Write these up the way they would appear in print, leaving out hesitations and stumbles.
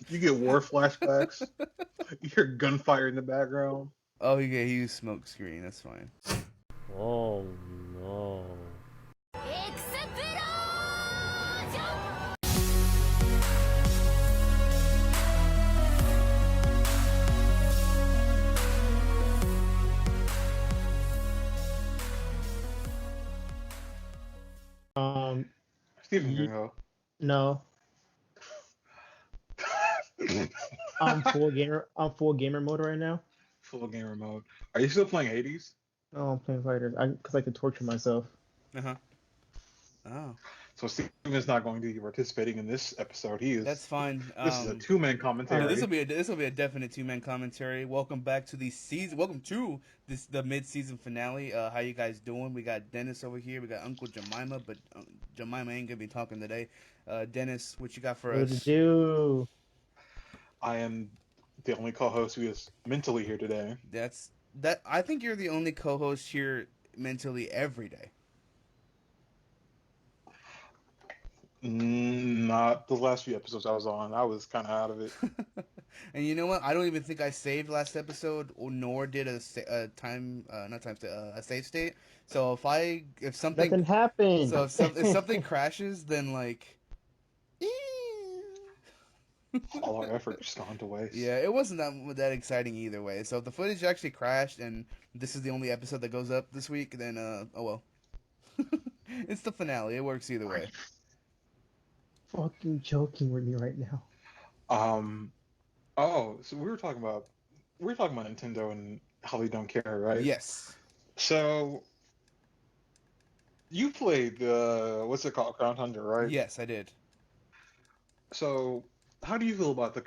You get war flashbacks. You hear gunfire in the background. Oh, he used smoke screen. That's fine. Oh no. Um, Stephen ye Gingo. no, I'm full gamer mode right now. Full gamer mode. Are you still playing Hades? Oh, I'm playing fighters. Cause I like to torture myself. Uh huh. Oh, So Steven's not going to be participating in this episode. He that's is. fun. This is a two-man All Yeah, right. commentary. this will be a definite 2 man commentary. Welcome back to the season. Welcome to the mid season finale. How you guys doing? We got Dennis over here. We got Uncle Jemima, but Jemima ain't gonna be talking today. Dennis, what you got for What to us? do? I am the only co-host who is mentally here today. That's that. I think you're the only co-host here mentally every day. Not the last few episodes I was on. I was kind of out of it. And you know what? I don't even think I saved last episode, nor did a time, not time, a save state. So if something, Nothing happened. so if something crashes, then like, All our effort just gone to waste. yeah, it wasn't that exciting either way. So if the footage actually crashed, and this is the only episode that goes up this week, then oh well, it's the finale. It works either Are way. you fucking joking with me right now? Um. Oh, so we were talking about Nintendo and how they don't care, right? Yes, So you played the what's it called, Crown Hunter, right? yes, I did. So how do you feel about the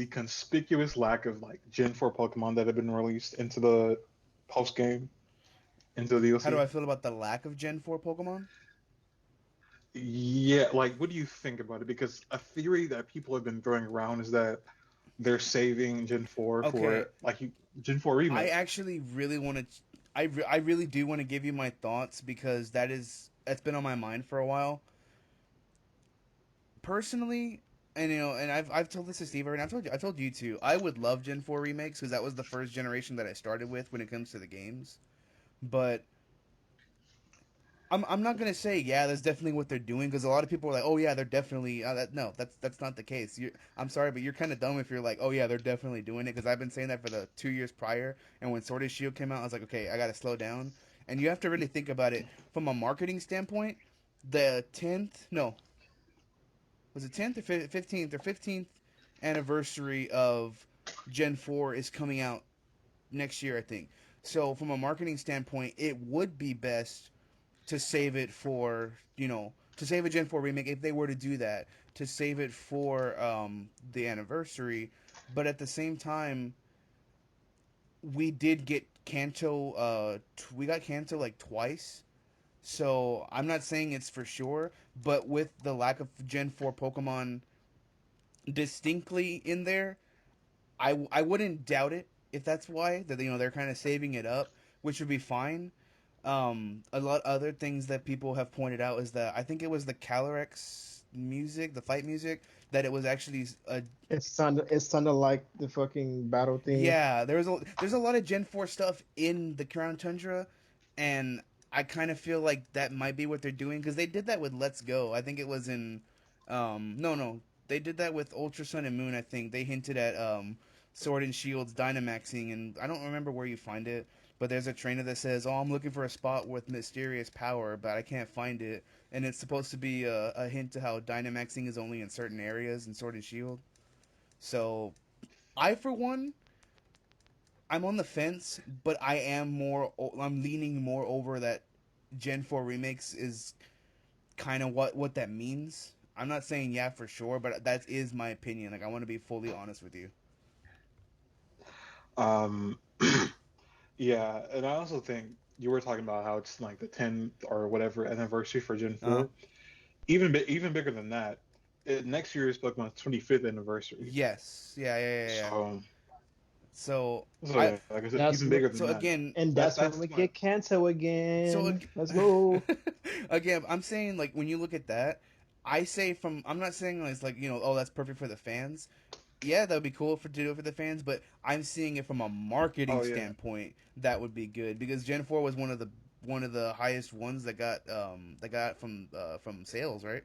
conspicuous lack of like Gen 4 Pokemon that have been released into the post game, into the How do DLC? I feel about the lack of Gen 4 Pokemon? Yeah, like what do you think about it? Because a theory that people have been throwing around is that they're saving Gen 4 Okay, for Gen 4 I remake. actually really want to. I really do want to give you my thoughts because that's been on my mind for a while. Personally, and I've told this to Steve already. I told you too. I would love Gen 4 remakes because that was the first generation that I started with when it comes to the games. But I'm not gonna say yeah, that's definitely what they're doing because a lot of people are like, oh yeah, they're definitely no, that's not the case. I'm sorry, but you're kind of dumb if you're like, oh yeah, they're definitely doing it because I've been saying that for the 2 years prior, and when Sword and Shield came out, I was like, okay, I gotta slow down, and you have to really think about it from a marketing standpoint. The 10th, no, was it 10th or 15th anniversary of Gen 4 is coming out next year, I think. So from a marketing standpoint, it would be best to save it for to save a Gen 4 remake if they were to do that, to save it for the anniversary. But at the same time, we did get Kanto. We got Kanto like twice. So I'm not saying it's for sure, but with the lack of Gen 4 Pokemon distinctly in there, I wouldn't doubt it if that's why that they're kind of saving it up, which would be fine. A lot other things that people have pointed out is that I think it was the Calyrex music, the fight music, that it was actually a It sounded like the fucking battle theme. yeah. There's a lot of Gen 4 stuff in the Crown Tundra, and I kind of feel like that might be what they're doing because they did that with Let's Go. I think it was in no, they did that with Ultra Sun and Moon. I think they hinted at Sword and Shield's Dynamaxing, and I don't remember where you find it. But there's a trainer that says, "Oh, I'm looking for a spot with mysterious power, but I can't find it." And it's supposed to be a hint to how Dynamaxing is only in certain areas in Sword and Shield. So I, for one, I'm on the fence, but I'm leaning more over that Gen 4 remakes is kind of what that means. I'm not saying yeah for sure, but that is my opinion. Like I want to be fully honest with you. Um, yeah, and I also think you were talking about how it's like the 10th or whatever anniversary for Gen Uh huh. 4. Even bigger than that, next year is Pokemon's 25th anniversary. Yes. Yeah. Yeah. Yeah. Yeah. So, So so I yeah, like I said, That's even wh- bigger than so that. again and That's that's when that's we my get Kanto so again. Let's go. again I'm saying like when you look at that. I say I'm not saying it's like, oh, that's perfect for the fans. Yeah, that would be cool to do it for the fans, but I'm seeing it from a marketing Oh yeah. standpoint. That would be good because Gen 4 was one of the highest ones that got from sales, right?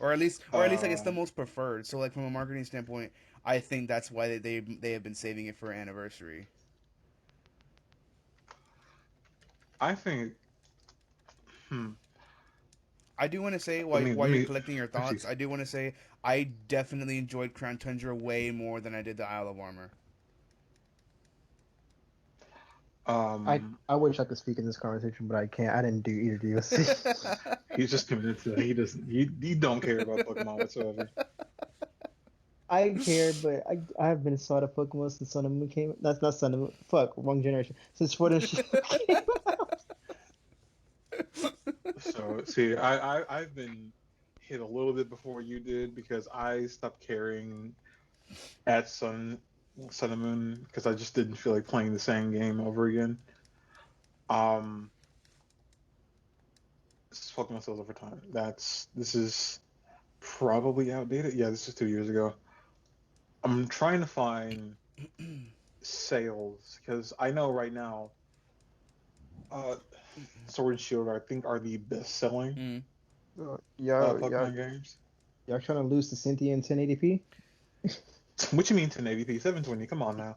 Or at least like it's the Um, most preferred. So like from a marketing standpoint, I think that's why they have been saving it for anniversary. I think. Hmm. I do want to say Let while me. while Let you're me. collecting your Actually. thoughts, I do want to say I definitely enjoyed Crown Tundra way more than I did the Isle of Armor. Um. I wish I could speak in this conversation, but I can't. I didn't do either DLC. He's just committed to that. He doesn't. He don't care about Pokemon whatsoever. I care, but I have been sort of Pokemon since Sun and Moon came. That's not Sun and Moon. Fuck, wrong generation. Since Sword and Shield came out. So see, I've been hit a little bit before you did because I stopped caring at Sun and Moon because I just didn't feel like playing the same game over again. Um, this is Pokemon Sales over time. This is probably outdated. Yeah, this is 2 years ago. I'm trying to find sales because I know right now, uh, Sword and Shield I think are the best selling Mm. Yeah, Pokemon games. y'all trying to lose to Cynthia in 1080p? What you mean 1080p? 720? Come on now.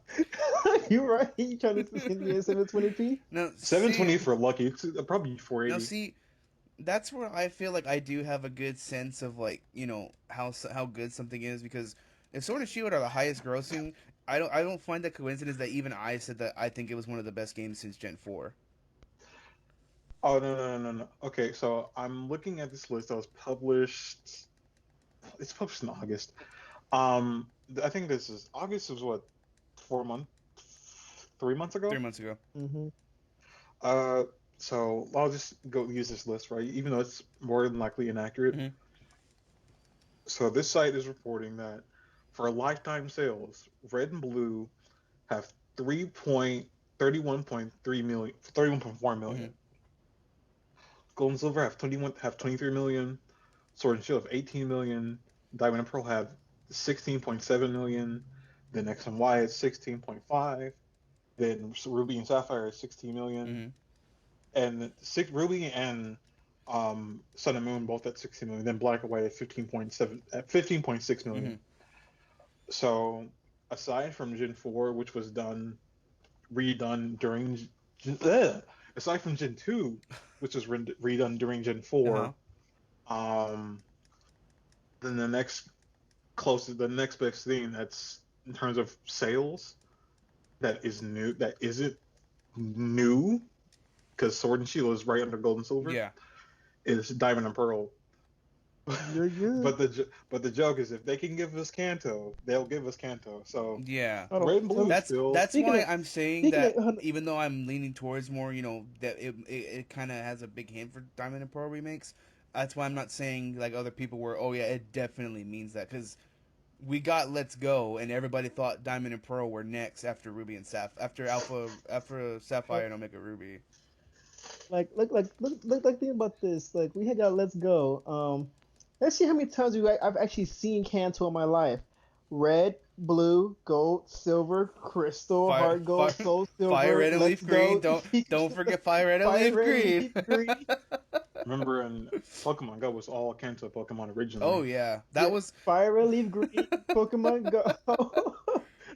You right. You trying to lose to Cynthia in 720p? Now see, 720 for lucky. It's probably now 480. see, that's where I feel like I do have a good sense of like how good something is because if Sword and Shield are the highest grossing, I don't find that coincidence that even I said that I think it was one of the best games since Gen 4. Oh no. Okay, so I'm looking at this list that was published. It's published in August. I think this is August was what 4 months, 3 months ago. 3 months ago. Mm-hmm. Uh, so I'll just go use this list, right? Even though it's more than likely inaccurate. Hmm. So this site is reporting that for lifetime sales, Red and Blue have 3.31.3 million, 31.4 Hmm. million. Gold and Silver have 23 million. Sword and Shield have 18 million. Diamond and Pearl have 16.7 million. Then X and Y is 16.5. Then Ruby and Sapphire is 16 million. Hmm. And Ruby and Sun and Moon both at 16 million. Then Black and White at 15.7 at 15.6 Hmm. million. So aside from Gen 4, which was redone during aside from Gen 2, which was redone during Gen Uh huh. 4, um, then the next best thing that's in terms of sales that isn't new because Sword and Shield is right under Gold and Silver Yeah. is Diamond and Pearl. Yeah. but the joke is if they can give us Kanto, they'll give us Kanto. So Yeah. Hold on. Red and Blue So That's still. that's speaking why of I'm saying speaking of, that even though I'm leaning towards more, that it kind of has a big hint for Diamond and Pearl remakes. That's why I'm not saying like other people were. Oh yeah, it definitely means that because we got Let's Go and everybody thought Diamond and Pearl were next after Ruby and after Sapphire and Omega Ruby. like think about this. Like we had got Let's Go. Let's see how many times I've actually seen Kanto in my life. Red, blue, gold, silver, crystal, Fire, heart gold, fire, soul fire silver. red and Let's leaf green. go. Don't forget fire red and Fire leaf red, green. leaf green. Remember in Pokemon Go was all Kanto Pokemon Oh originally. yeah, that Yeah, was fire red, leaf green. Pokemon Go.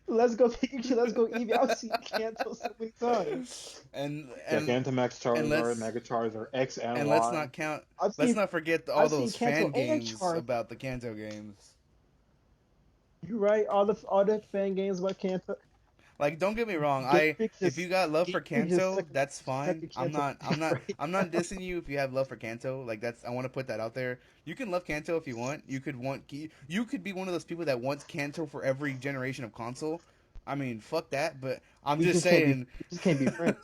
Let's go Pikachu. Let's go Eevee. I've seen Kanto so many times. and and Gigantamax and Charizard, let's Mega Charizard X and and let's Y. not count. I've Let's seen not forget all I've seen those Kanto fan and games Charizard. about the Kanto games. You right. All the fan games about Kanto. Like, don't get me wrong. Game If you got love for Game Freak just Kanto, that's fine. second I'm Kanto not, I'm not, right. I'm not dissing you if you have love for Kanto. Like that's, I want to put that out there. You can love Kanto if you want. You could be one of those people that wants Kanto for every generation of console. I mean, fuck that. But I'm We just just can't be saying. we just can't be friends.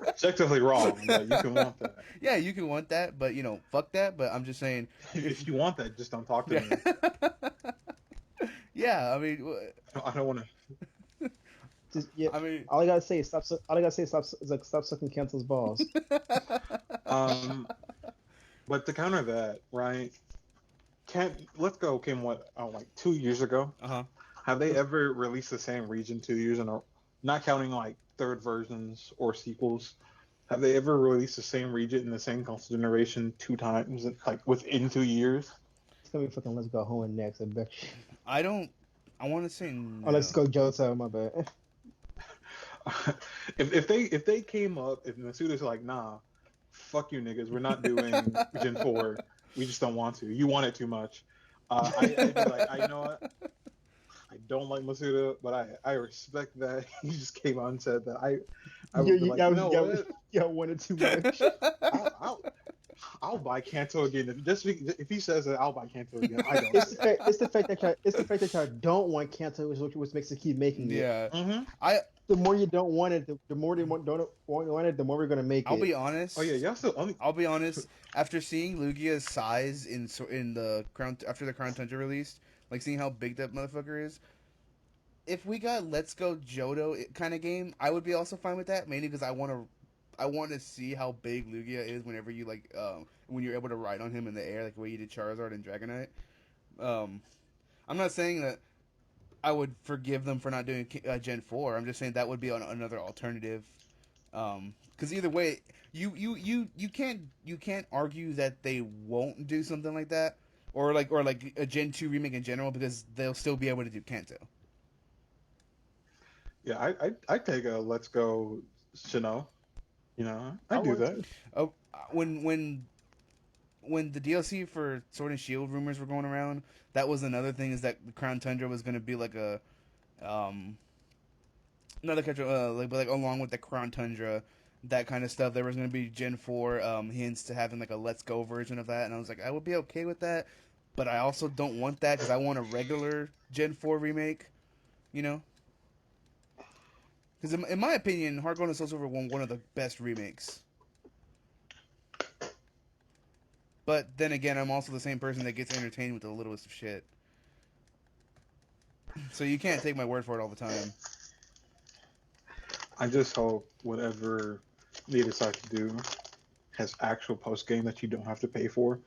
Objectively wrong, but you can want that. Yeah, you can want that, but fuck that. But I'm just saying, if If you want that, just don't talk to yeah, me. yeah. I mean, I don't want to. Just yeah. I mean, All I gotta say is stop. All I gotta say is stop. Is like stop sucking Kanto's balls. Um, But to counter that, right? Can't Let's Go came what like 2 years ago. Uh huh. Have they ever released the same region 2 years in a not counting like third versions or sequels? Have they ever released the same region in the same console generation 2 times, like within 2 years? It's gonna be fucking Let's Go home next. I bet you. I don't. I want to say Oh, Let's no. Go Johto. My bad. If they came up, if Masuda's like, nah, fuck you niggas, we're not doing Gen 4. We just don't want to. You want it too much. I'd be like, I know what? I don't like Masuda, but I respect that he just came out and said that. I you, would be you, like, you y'all, know y'all, what? y'all wanted too much. I'll I'll, I'll buy Kanto again. If he says that, I'll buy Kanto again. I don't It's care. the fact. It's the fact that y'all don't want Kanto is what makes it keep making it. Yeah. Mm-hmm. I. The more you don't want it, the more they don't want it, the more we're gonna make I'll it. be Oh yeah, honest. y'all still only. I'll be honest. After seeing Lugia's size in the crown after the Crown Tundra released, like seeing how big that motherfucker is, if we got Let's Go Johto kind of game, I would be also fine with that. Mainly because I want to see how big Lugia is whenever you when you're able to ride on him in the air, like the way you did Charizard and Dragonite. Um, I'm not saying that I would forgive them for not doing Gen 4. I'm just saying that would be another alternative. Because either way, you can't argue that they won't do something like that, or like a Gen 2 remake in general, because they'll still be able to do Kanto. Yeah, I take a Let's Go Shino. I I do would that. too. Oh, when the DLC for Sword and Shield rumors were going around, that was another thing, is that the Crown Tundra was going to be like a um another country, but like along with the Crown Tundra, that kind of stuff. There was going to be Gen 4 hints to having like a Let's Go version of that, and I was like, I would be okay with that, but I also don't want that because I want a regular Gen 4 remake, you know? Because in my opinion, Heart Gold and Soul Silver won one of the best remakes. But then again, I'm also the same person that gets entertained with the littlest of shit. So you can't take my word for it all the time. I just hope whatever they decide to do has actual post game that you don't have to pay for.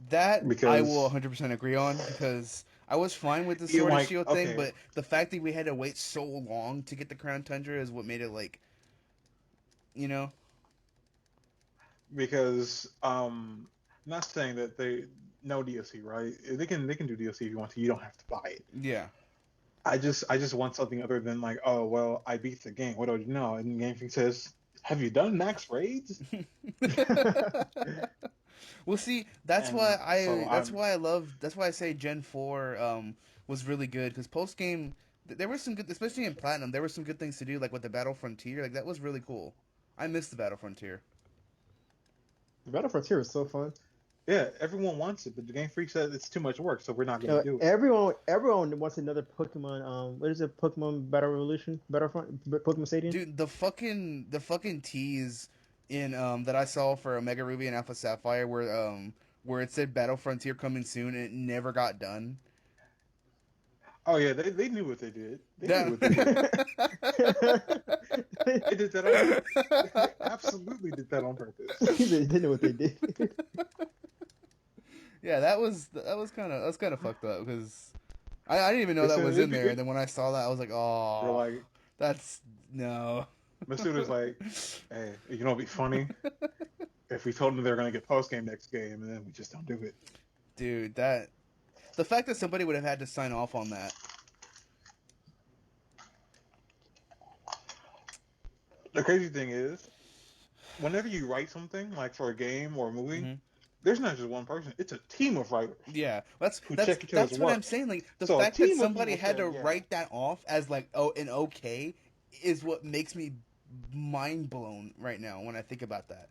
That I will Because 100% agree on, because I was fine with the you Sword and like Shield thing, okay, but the fact that we had to wait so long to get the Crown Tundra is what made it like, you know? because not saying that they no DLC, right? They can do DLC if you want to. You don't have to buy it. Yeah. I just want something other than like, oh well, I beat the game. What do you know? And the game thing says, have you done max raids? Well, see, that's why And so I say Gen 4 was really good, because post game there was some good, especially in Platinum, there were some good things to do, like with the Battle Frontier, like that was really cool. I missed the Battle Frontier. Battle Frontier is so fun. yeah, everyone wants it, but the Game Freak says it's too much work, so we're not gonna do it. Everyone wants another Pokemon. What is it? Pokemon Battle Revolution, Battlefront, Pokemon Stadium. Dude, the fucking tease in that I saw for Omega Ruby and Alpha Sapphire, where it said Battle Frontier coming soon and it never got done. Oh yeah, they knew what they did. They knew That what they did. They did that on purpose. They absolutely did that on purpose. They know what they did. Yeah, that was kind of fucked up, because I didn't even know It's that a, was in it, there, and it, then when I saw that, I was like, they're oh, like, that's no. Masuda's like, hey, it'd be funny if we told them they're gonna get post game next game, and then we just don't do it. Dude, that the fact that somebody would have had to sign off on that. The crazy thing is, whenever you write something like for a game or a movie, Hmm. there's not just one person; it's a team of writers Yeah, that's who that's check each other's that's what I'm work. saying. Like the So a fact that team of somebody people had to saying, "Yeah, write that off as like, oh, an okay, is what makes me mind blown right now when I think about that.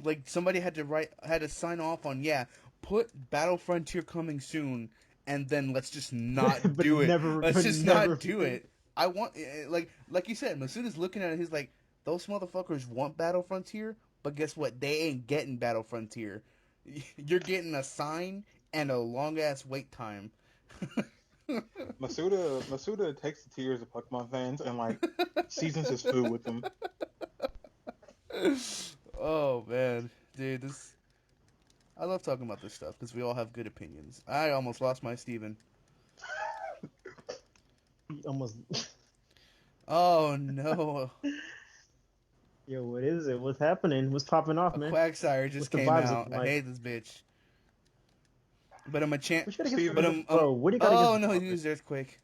Like somebody had to sign off on, yeah, put Battle Frontier coming soon, and then let's just not but do it. never, Let's but just never. not do it. I want, like you said, Masuda's looking at it. He's like, those motherfuckers want Battle Frontier, but guess what? They ain't getting Battle Frontier. You're getting a sign and a long ass wait time. Masuda takes the tears of Pokemon fans and like seasons his food with them." Oh man, dude, this. I love talking about this stuff because we all have good opinions. I almost lost my Steven. Almost. Oh no. Yo, what is it? What's happening? What's popping off, A man? Quagsire just What's the came vibes out. looking I like? hate this bitch. But I'm a champ. What you got against? But Steven, I'm. Bro, what do you got Oh against no, he Bard? used Earthquake.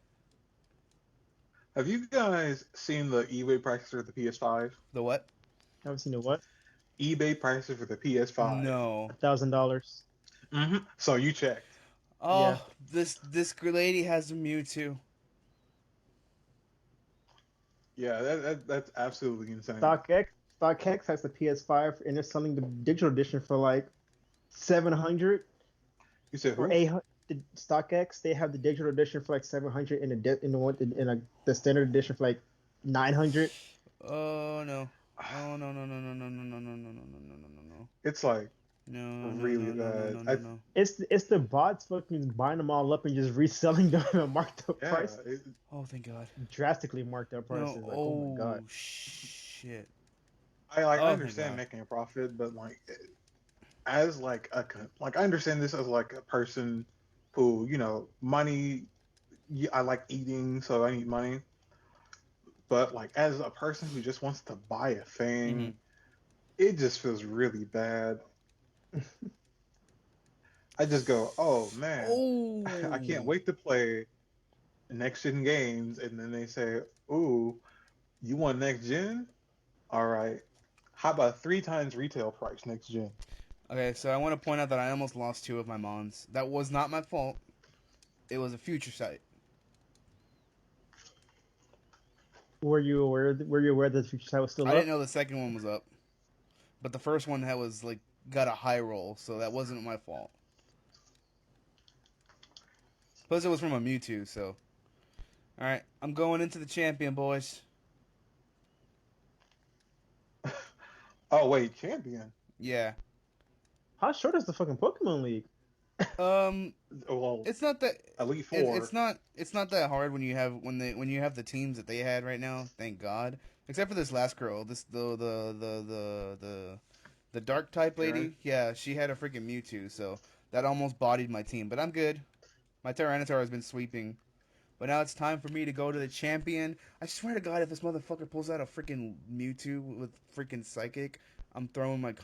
have you guys seen the eBay prices for the PS5? The what? Haven't seen the what? eBay prices for the PS5. No. $1,000. So you checked. Yeah. Oh, this lady has a Mewtwo. Yeah, that's absolutely insane. StockX has the PS5 and they're selling the digital edition for like 700 You said or who? 800. StockX, they have the digital edition for like 700 and the standard edition for like 900. Oh no. Oh no no no no no no no no no no no no no no It's like no no really no no no bad. no no no. It's the bots fucking buying them all up and just reselling them at marked up Yeah, price, Oh thank God. drastically marked up No. prices. Like, oh my god. Oh shit. I Oh thank understand God. making a profit, but like as like like I understand this as like a person who money. I like eating, so I need money. But like as a person who just wants to buy a Mhm. thing, it just feels really bad. I just go, oh man, I can't Oh. wait to play next gen games, and then they say, ooh, you want next gen? All right. How about three times retail price next gen? Okay, so I want to point out that I almost lost two of my mons. That was not my fault. It was a future site. Were you aware that the future site was still I didn't up? know the second one was up, but the first one that was like got a high roll, so that wasn't my fault. Plus, it was from a Mewtwo, so. All right, I'm going into the champion, boys. Oh wait, champion. Yeah. How short is the fucking Pokemon League? Um, Well, it's not that. Elite It's Four. not. It's not that hard when you have when you have the teams that they had right now. Thank God. Except for this last girl, this the dark type Karen. lady. Yeah, she had a freaking Mewtwo, so that almost bodied my team. But I'm good. My Tyranitar has been sweeping. But now it's time for me to go to the champion. I swear to God, if this motherfucker pulls out a freaking Mewtwo with freaking Psychic, I'm throwing my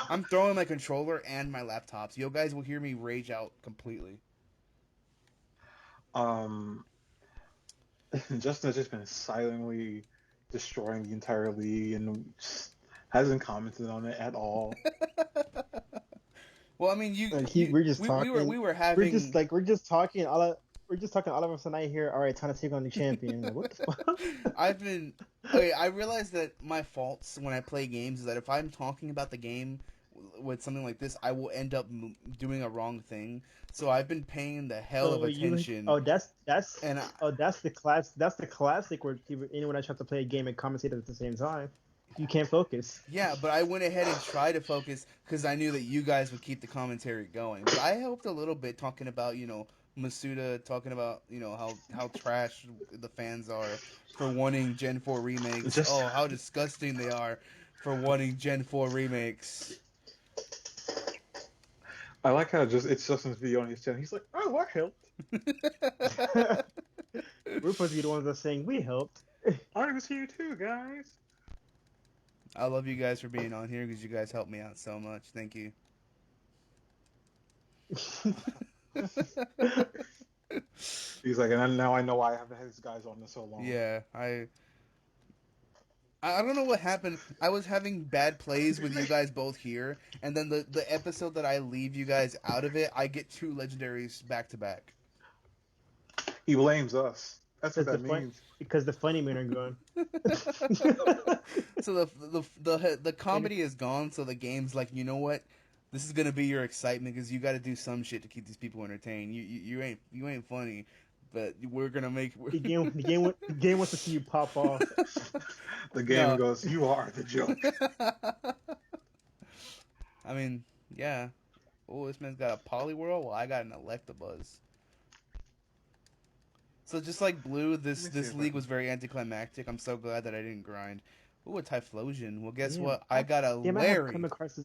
I'm throwing my controller and my laptops. You guys will hear me rage out completely. um, Justin has just been silently destroying the entire league and just hasn't commented on it at all. Well, I mean, Like we're just we talking, were having. we're just talking. We're just talking. All of us, and I hear, all right, time to take on the champion. Like, what the fuck? I've been. Okay, I realize that my faults when I play games is that if I'm talking about the game with something like this, I will end up doing a wrong thing. So I've been paying the hell of So you, attention, oh, and that's the class. That's the classic where anyone I try to play a game and commentate at the same time, you can't focus. yeah, but I went ahead and tried to focus because I knew that you guys would keep the commentary going. But I helped a little bit talking about, Masuda, talking about, how trash the fans are for wanting Gen 4 remakes. Just Oh, how disgusting they are for wanting Gen 4 remakes. I like how just it's Justin's video on his channel. He's like, oh, I helped. We're supposed to be the ones that's saying we helped. I was here too, guys. I love you guys for being on here because you guys helped me out so much. Thank you. He's like, and now I know why I haven't had these guys on this so long. Yeah, I don't know what happened. I was having bad plays with you guys both here, and then the episode that I leave you guys out of it, I get two legendaries back to back. He blames us. That's what Because that means. the funny men are gone. So the comedy is gone. So the game's like, you know what? This is gonna be your excitement because you got to do some shit to keep these people entertained. You ain't funny, but we're gonna make. The game wants to see you pop off. The game No. goes, you are the joke. I mean, yeah. Oh, this man's got a Poliwhirl. Well, I got an Electabuzz. So just like Blue, Let me see this if I league can. was very anticlimactic. I'm so glad that I didn't grind. Ooh, a Typhlosion. Well, guess Damn, what? I got a damn, I have Climate Larry. Crisis.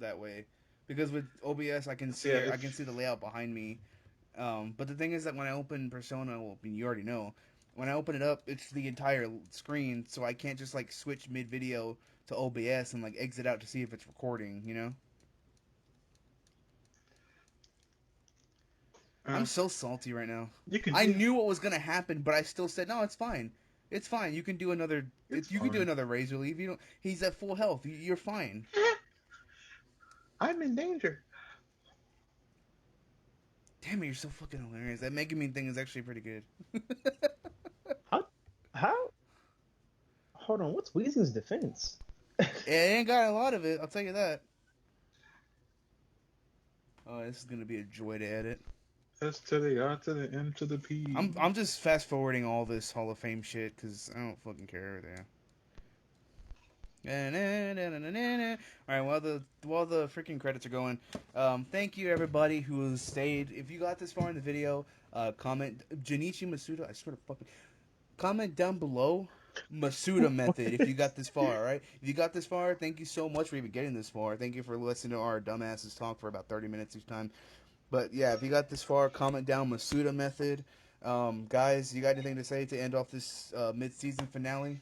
that way, because with OBS I can see Yeah, I can see the layout behind me. But the thing is that when I open Persona, well, I mean, you already know, when I open it up, it's the entire screen, so I can't just like switch mid video to OBS and like exit out to see if it's recording. You know, I'm so salty right now. you can. I Yeah, knew what was gonna happen, but I still said no. It's fine. It's fine. You can do another. it's You can do fine. another razor leaf. You don't. He's at full health. You're fine. I'm in danger. Damn it, you're so fucking hilarious. That Megumin thing is actually pretty good. How? How? Hold on. What's Weezing's defense? It ain't got a lot of it. I'll tell you that. Oh, this is gonna be a joy to edit. S to the R to the M to the P. I'm just fast forwarding all this Hall of Fame shit because I don't fucking care there. All right, while the freaking credits are going, thank you everybody who has stayed. If you got this far in the video, comment Junichi Masuda. I swear to fucking comment down below Masuda method if you got this far. All right, if you got this far, thank you so much for even getting this far. Thank you for listening to our dumbasses talk for about 30 minutes each time. But yeah, if you got this far, comment down Masuda method. Guys, you got anything to say to end off this mid-season finale?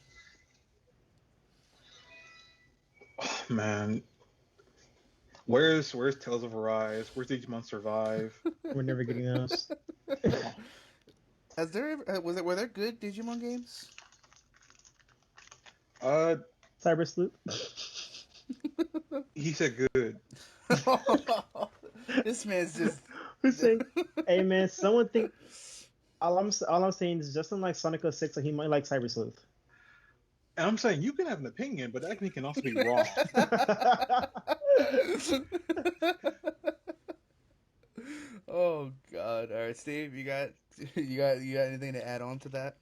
Oh, man, where's Tales of Arise? Where's Digimon Survive? We're never getting those. Has there were there good Digimon games? Uh, Cyber Sloop. he said good. This man's just. Who's saying? Hey man, someone think. All I'm saying is Justin likes Sonic 06, so he might like Cyber Sleuth. And I'm saying you can have an opinion, but that opinion can also be wrong. Oh God! All right, Steve, you got anything to add on to that?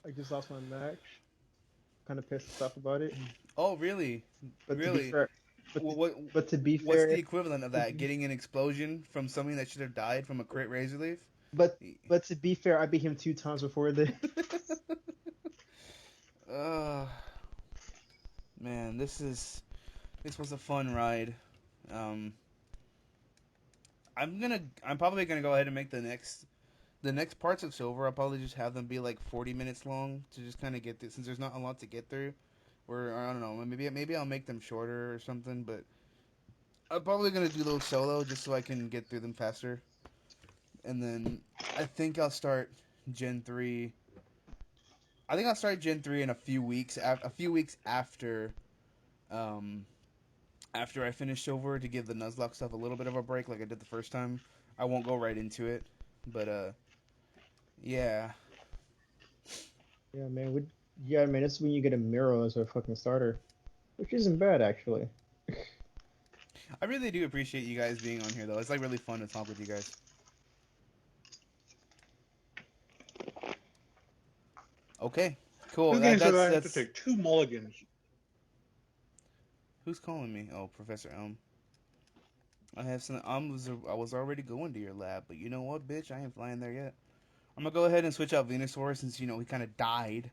I just lost my match. Kind of pissed off about it. Oh, really? But to be Really? fair, but to be What's fair, the equivalent of that? Getting an explosion from something that should have died from a crit razor leaf? but to be fair, I beat him 2 times before this. uh, man, this was a fun ride. I'm probably gonna go ahead and make the next parts of Silver. I'll probably just have them be like 40 minutes long to just kind of get through, since there's not a lot to get through. Or I don't know, maybe I'll make them shorter or something. But I'm probably gonna do those solo just so I can get through them faster. And then I think I'll start Gen 3. I think I'll start Gen 3 in a few weeks. A few weeks um, after I finish Silver, to give the Nuzlocke stuff a little bit of a break, like I did the first time. I won't go right into it, but yeah. Yeah, man. Yeah, man. That's when you get a Miro as a fucking starter, which isn't bad actually. I really do appreciate you guys being on here, though. It's like really fun to talk with you guys. Okay, cool. This game said I have to take 2 mulligans. Who's calling me? Oh, Professor Elm. I was already going to your lab, but you know what, bitch? I ain't flying there yet. I'm gonna go ahead and switch out Venusaur since he kind of died.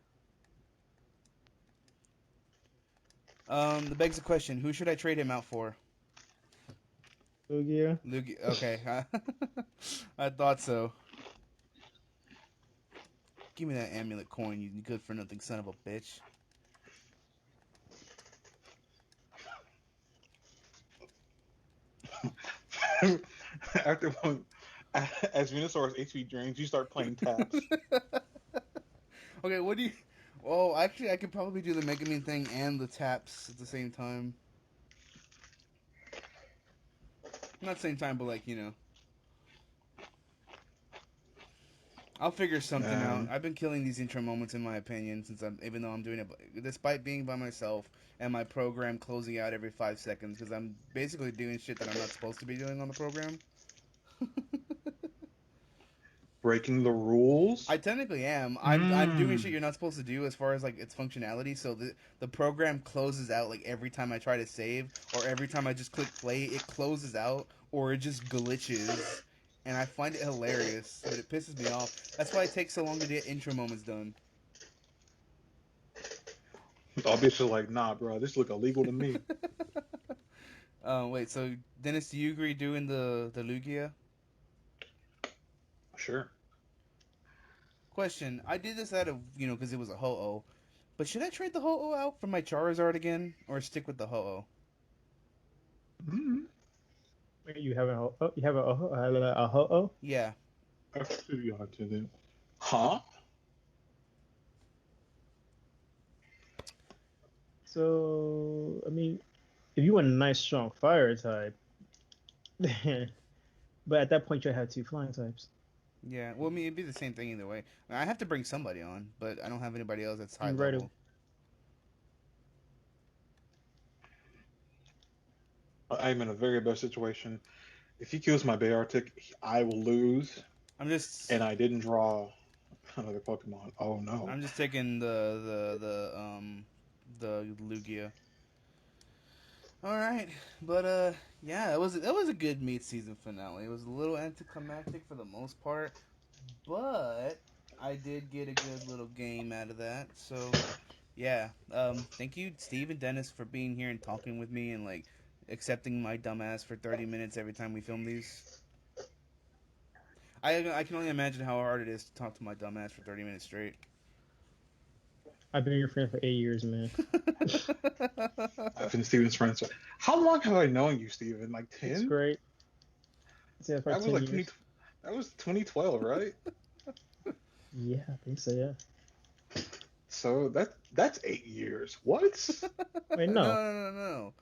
That begs the question: who should I trade him out for? Lugia. Lugia. Okay, I thought so. Give me that amulet coin, you good for nothing son of a bitch. After one, as Venusaur's HP drains, you start playing taps. Okay, what do you? Oh, actually, I could probably do the Megumin thing and the taps at the same time. Not same time, but like I'll figure something out. I've been killing these intro moments, in my opinion, even though I'm doing it, despite being by myself and my program closing out every 5 seconds, because I'm basically doing shit that I'm not supposed to be doing on the program. Breaking the rules? I technically am. I'm doing shit you're not supposed to do as far as like its functionality. So the program closes out like every time I try to save, or every time I just click play, it closes out, or it just glitches. And I find it hilarious, but it pisses me off. That's why it takes so long to get intro moments done. All bitches are like, nah, bro, this look illegal to me. Wait. So Dennis, do you agree doing the Lugia? Sure. Question: I did this out of because it was a Ho-Oh, but should I trade the Ho-Oh out for my Charizard again, or stick with the Ho-Oh? Mm-hmm. You have a ho-oh? Yeah. I see you out to them. Huh? So I mean, if you want a nice strong fire type, but at that point you have two flying types. Yeah. Well, I mean, it'd be the same thing either way. I have to bring somebody on, but I don't have anybody else that's high You right. level. I'm in a very bad situation. If he kills my Beartic, I will lose, I'm just and I didn't draw another Pokemon. Oh no. I'm just taking the Lugia. All right, but yeah, it was a good meat season finale. It was a little anticlimactic for the most part, but I did get a good little game out of that. So yeah, thank you, Steve and Dennis, for being here and talking with me and like accepting my dumbass for 30 minutes every time we film these. I can only imagine how hard it is to talk to my dumbass for 30 minutes straight. I've been your friend for 8 years, man. I've been Steven's friend. So, how long have I known you, Steven? Like It's 10? great. Yeah, for That was 10 like 20. years. That was 2012, right? Yeah, I think so. Yeah. So that's 8 years. What? Wait, No, no. no, no, no.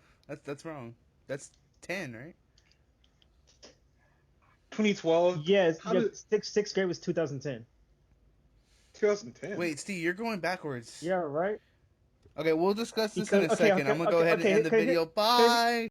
That's wrong. That's 10, right? 2012. Yes, How yeah. did Sixth grade was 2010. 2010? Wait, Steve, you're going backwards. Yeah, right. Okay, we'll discuss this in Because a second. I'm gonna go ahead and end the video. okay. Bye.